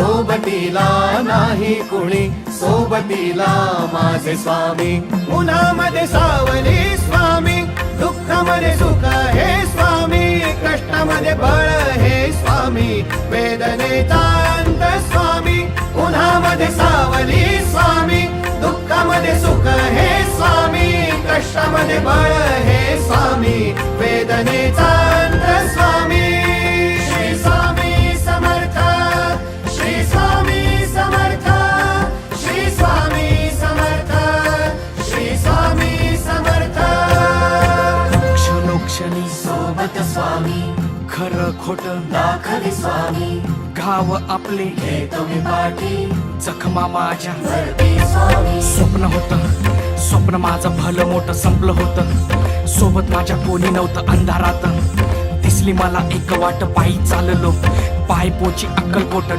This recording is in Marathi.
सोबतीला नाही कुणी, सोबतीला माझे स्वामी. उन्हामध्ये सावली स्वामी, दुःखामध्ये सुख हे स्वामी, कष्टामध्ये बळ हे स्वामी, वेदनेचा अंत स्वामी. उन्हामध्ये सावली स्वामी, दुःखामध्ये सुख हे स्वामी, कष्टामध्ये बळ हे स्वामी, वेदनेचा अंत स्वामी. श्री स्वामी समर्थ, श्री स्वामी समर्थ, श्री स्वामी समर्थ, श्री स्वामी समर्थ. क्षणोक्षणी सोबत स्वामी, खरं खोट दाखले स्वामी, घाव आपले हे तुम्ही पाठी जखमा माझ्या भरती स्वामी. स्वप्न होतं, स्वप्न माझं भलं मोठं संपलं होतं. सोबत माझ्या कोणी नव्हतं अंधारात. दिसली मला एक वाट, पायी चाललो पाय पोची अक्कलकोट.